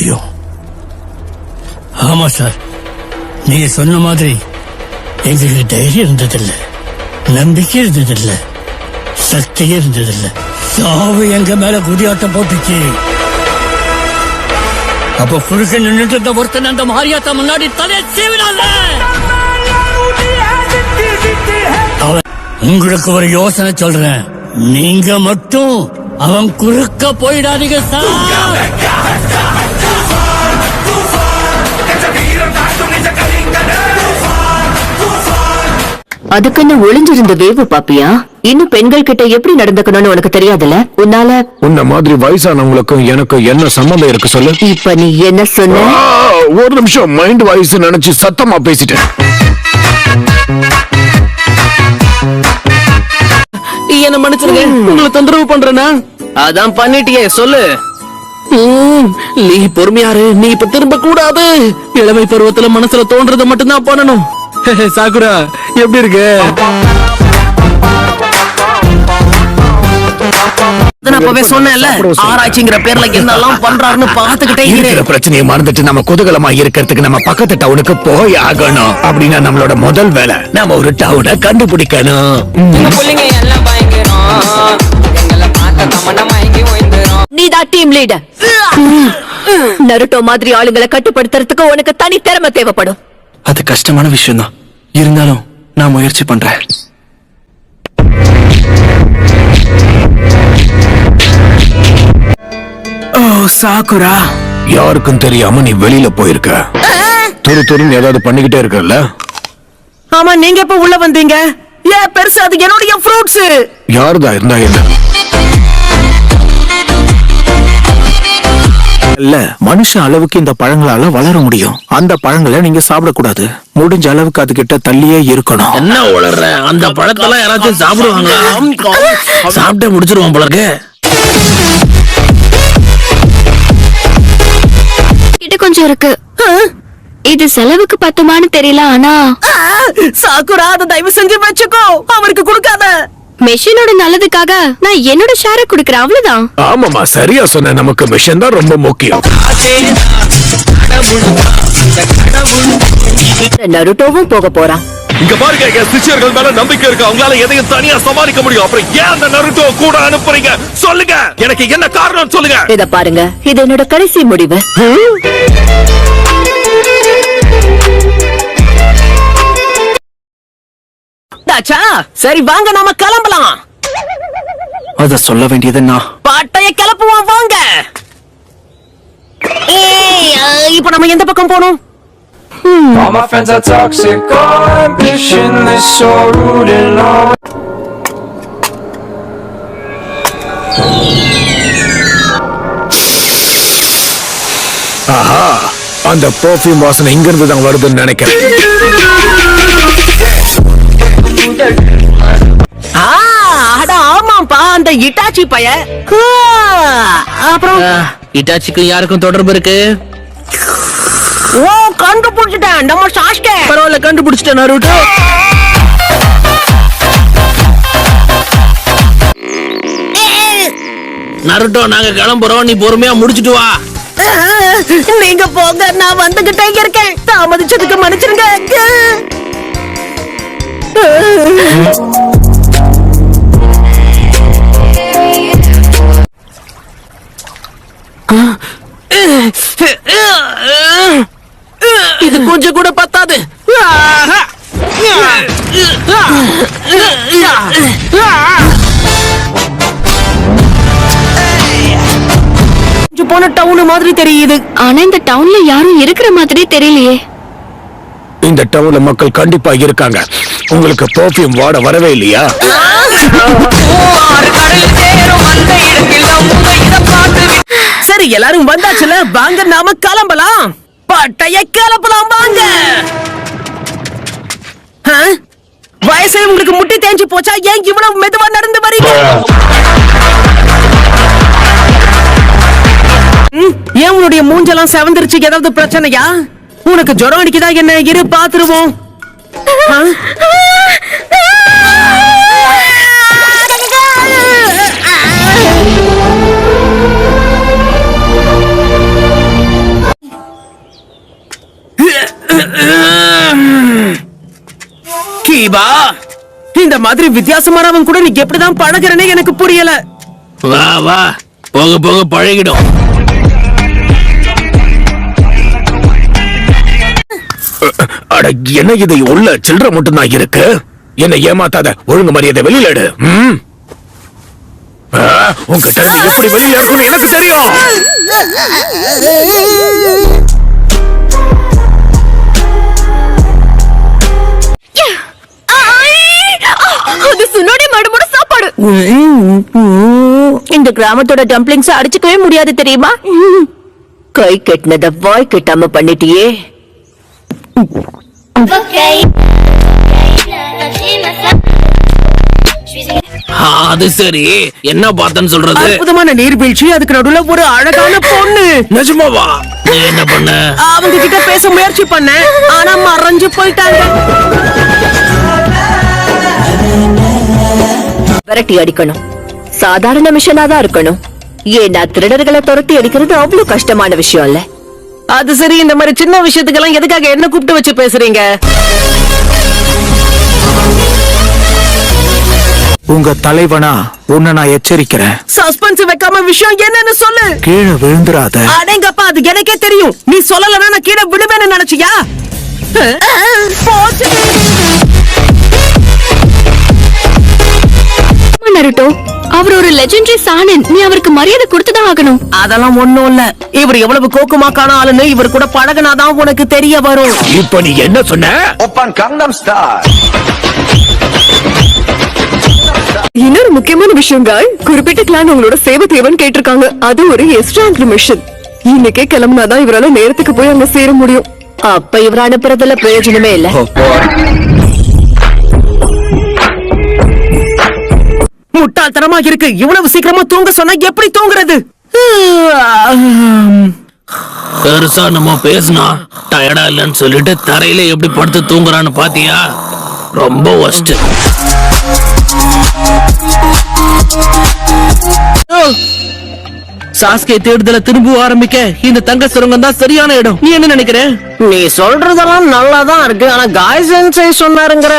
முடியும். ஆமா சார், நீங்க சொன்ன மாதிரி எங்களுக்கு தைரியம் இருந்ததில்ல, நம்பிக்கை இருந்ததில்ல, சக்தியே இருந்ததில்ல. சாவு எங்க மேல குதியாட்டம் போட்டுச்சு. அப்ப குறுக்க நின்றுட்டு இருந்த ஒருத்தன் அந்த மாரியாத்தா முன்னாடி தலையை சீவினால. உங்களுக்கு ஒரு யோசனை சொல்றேன், நீங்க மட்டும் அவன் குறுக்க போயிடாதீங்க சார். அதுக்குன்னு ஒளிஞ்சிருந்த வேவு பாப்பியா? இன்னும் பெண்கள் கிட்ட எப்படி நடந்துக்கணும்னு உனக்கு தெரியாதுல்ல? உன்ன மாதிரி வயசானவங்களுக்கும் எனக்கும் என்ன சம்பந்தம் இருக்கு சொல்லு. இப்ப நீ என்ன சொன்ன? ஒரு நிமிஷம், மைண்ட் வாய்ஸ் நினைச்சு சத்தமா பேசிட்டேன். என்ன மன்னிச்சிருங்க, உங்களை தொந்தரவு பண்றேனா? அதான் பண்ணிட்டியே, சொல்லு. நீ பொறுமையாரு, நீ இப்ப திரும்ப கூடாது. இளமை பருவத்துல மனசுல தோன்றத மட்டும்தான் பண்ணணும். சாக்குரா எப்படி இருக்கு? அப்பவே சொன்னேன்ல, ஆராய்ச்சிங்கிற பேர்ல என்னெல்லாம் பண்றாருன்னு பாத்துக்கிட்டே இருக்கிற பிரச்சனையை மறந்துட்டு நம்ம குதூகலமா இருக்கிறதுக்கு நம்ம பக்கத்து டவுனுக்கு போய் ஆகணும். அப்படின்னா நம்மளோட முதல் வேலை நம்ம ஒரு டவுனை கண்டுபிடிக்கணும். நீதான் டீம் லீடர். நருட்டோ மாதிரி ஆளுங்களை கட்டுப்படுத்துறதுக்கு உனக்கு தனி திறமை தேவைப்படும். அது கஷ்டமான விஷயம் தான், இருந்தாலும் நான் முயற்சி பண்றேன். ஓ சாக்குரா, யாருக்கும் தெரியாம நீ வெளியில போயிருக்க. துரு துருன்னு ஏதாவது பண்ணிக்கிட்டே இருக்கல. ஆமா, நீங்க எப்ப உள்ள வந்தீங்க? ஏன் பெருசு, அது என்னுடைய ஃப்ரூட்ஸ். யாருதா இருந்தா என்ன? இல்ல, மனுஷ அளவுக்கு இந்த பழங்களால வளர முடியும். அந்த பழங்களை நீங்க சாப்பிடக்கூடாது. முடிஞ்ச அளவுக்கு அது கிட்ட தள்ளியே இருக்கணும். என்ன உளற? அந்த பழத்தெல்லாம் யாராச்சும் சாப்பிடுவாங்களா? சாப்பிட்டே முடிச்சிருவான் போல இருக்கு. கிட்ட கொஞ்சம் இருக்கு. இது செலவுக்கு பத்துமானு தெரியல. ஆனா சாக்குரா, அதை தயவு செஞ்சு வச்சுக்கோ, அவருக்கு கொடுக்காத. மெஷினோட நல்லதுக்காக நான் என்னோட ஷேரை குடுக்கறேன், அவ்வளவுதான். ஆமாமா, சரியா சொன்ன. நமக்கு மிஷன் தான் ரொம்ப முக்கியம். நருட்டோவும் போக போறான். இங்க பாருங்க, என் சிஷ்யர்கள் மேல நம்பிக்கை இருக்கு. அவங்களால எதையும் தனியா சமாளிக்க முடியும். அப்புறம் ஏன் அந்த நருட்டோ கூட அனுப்புறீங்க? சொல்லுங்க, எனக்கு என்ன காரணம் சொல்லுங்க. இத பாருங்க, இது என்னோட கடைசி முடிவு. சரி வாங்க, நாம கிளம்பலாம். அத சொல்ல வேண்டியது நான். பாட்டைய கிளப்புவோம் வாங்க. இப்ப நம்ம எந்த பக்கம் போனோம்? All my friends are toxic, all ambitionless, so rude and all. ஆஹா, அந்த பெர்ஃப்யூம் வாசனை இங்க இருந்து தான் வருதுன்னு நினைக்கிறேன். ஆமாப்பா, அந்த இட்டாச்சி பைய. அப்புறம் இட்டாச்சிக்கும் யாருக்கும் தொடர்பு இருக்கு? ஓ, கண்டுபிடிச்சிட்டேன். நம்ம சாஷ்கே. பரவாயில்ல, கண்டுபிடிச்சிட்டேன் நருட்டோ. நருட்டோ, நாங்க கிளம்புறோம், நீ பொறுமையா முடிச்சிட்டு வா. நீங்க போங்க, நான் வந்துகிட்டே இருக்கேன். தாமதிச்சதுக்கு மன்னிச்சிருங்க. இது கொஞ்சம் கூட பத்தாது. போன டவுன் மாதிரி தெரியுது. ஆனா இந்த டவுன்ல யாரும் இருக்கிற மாதிரி தெரியலையே. இந்த டவுன்ல மக்கள் கண்டிப்பா இருக்காங்க. உங்களுக்கு பெர்ஃப்யூம் வாட வரவே இல்லையா? சரி, எல்லாரும் வந்தாச்சுல, வாங்க நாம கிளம்பலாம். பட்டைய கிளப்பலாம் வாங்க. வயசு உங்களுக்கு முட்டி தேஞ்சு போச்சா? ஏன் இவ்வளவு மெதுவா நடந்து வரீங்க? ஏன் உன்னுடைய மூஞ்செல்லாம் செவந்திருச்சு? ஏதாவது பிரச்சனையா? உனக்கு ஜுரம் அடிக்குதா என்ன? இரு பாத்துருவோம். தீபா, இந்த மாதிரி வித்தியாசமானவன் கூட நீ எப்படிதான் பழகுறனே எனக்கு புரியல. வா வா, போக போக பழகிடும். அட என்ன இது உள்ள சில்லற மட்டும் தான் இருக்கு. என்ன ஏமாத்தாத, ஒழுங்கு மரியாதை வெளியில எடு. உங்ககிட்ட இருந்து எப்படி வெளியில எடுக்கணும் எனக்கு தெரியும். அது சுனோடி மடுமட சாப்பாடு. இந்த கிராமத்தோட டம்ப்ளிங்ஸ் அடிச்சுக்கவே முடியாது தெரியுமா? கை கெட்டினத வாய் கெட்டாம பண்ணிட்டியே. அது சரி, என்ன பார்த்தேன்னு சொல்றது? அற்புதமான நீர்வீழ்ச்சி, அதுக்கு நடுவுல ஒரு அழகான பொண்ணு. நிஜமாவா? நீ என்ன பண்ண? அவங்க கிட்ட பேச முயற்சி பண்ண, ஆனா மறைஞ்சு போயிட்டாங்க. விரட்டி அடிக்கணும். சாதாரண மிஷனா தான் இருக்கணும். ஏன்னா திருடர்களை துரத்தி அடிக்கிறது அவ்வளவு கஷ்டமான விஷயம் இல்ல. அது சரி, இந்த மாதிரி சின்ன விஷயத்துக்கெல்லாம் எதுக்காக என்ன கூப்பிட்டு வச்சு பேசுறீங்க? உங்க தலைவனா உன்னை நான் எச்சரிக்கிறேன். சஸ்பென்ஸ் வைக்காம விஷயம் என்னன்னு சொல்லு. கீழே விழுந்துராத. அடேங்கப்பா, அது எனக்கே தெரியும். நீ சொல்லலன்னா நான் கீழே விடுவேன்னு நினைச்சியா? போச்சு. நருட்டோ, அவர் ஒரு லெஜெண்டரி சானன். நீ அவருக்கு மரியாதை கொடுத்துதான் ஆகணும். அதெல்லாம் ஒண்ணும் இல்ல. இவர் எவ்வளவு கோக்குமாக்கான ஆளுன்னு இவர் கூட பழகினாதான் உனக்கு தெரிய வரும். இப்ப நீ என்ன சொன்ன? Oppan Gangnam Style. இன்னொரு முக்கியமான விஷயங்க, குறிப்பிட்ட கிளான் உங்களோட சேவை தேவைன்னு கேட்டிருக்காங்க. அது ஒரு எக்ஸ்ட்ரா இன்ஃபர்மேஷன். இன்னைக்கே கிளம்புனாதான் இவரால நேரத்துக்கு போய் அங்க சேர முடியும். அப்ப இவர அனுப்புறதுல பிரயோஜனமே இல்ல. முட்டாள்தனமா இருக்கு. இவ்வளவு சீக்கிரமா தூங்க சொன்னா எப்படி தூங்குறது? பெருசா நம்ம பேசினா டயர்டா இல்லன்னு சொல்லிட்டு தரையில எப்படி படுத்து தூங்குறான்னு பாத்தியா? ரொம்ப ஒஸ்ட். சாஸ்கே தேடுதல திரும்ப ஆரம்பிக்க இந்த தங்க சுரங்கம் தான் சரியான இடம். நீ என்ன நினைக்கிற? நீ சொல்றதெல்லாம் நல்லாதான் இருக்கு, ஆனா காய் சென்சை சொன்னாருங்கிற.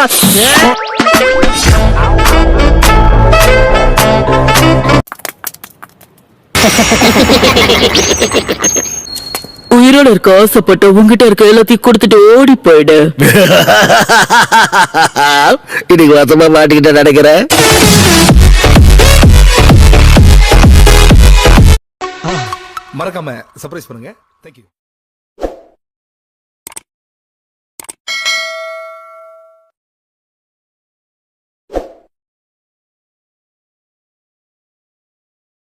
உயிரோட இருக்க ஆசைப்பட்டு உங்ககிட்ட இருக்க எல்லாத்தையும் கொடுத்துட்டு ஓடி போயிடு. இன்னைக்கு வசமா மாட்டிக்கிட்ட நினைக்கிறேன். மறக்காம சர்ப்ரைஸ் பண்ணுங்க. தேங்க்யூ.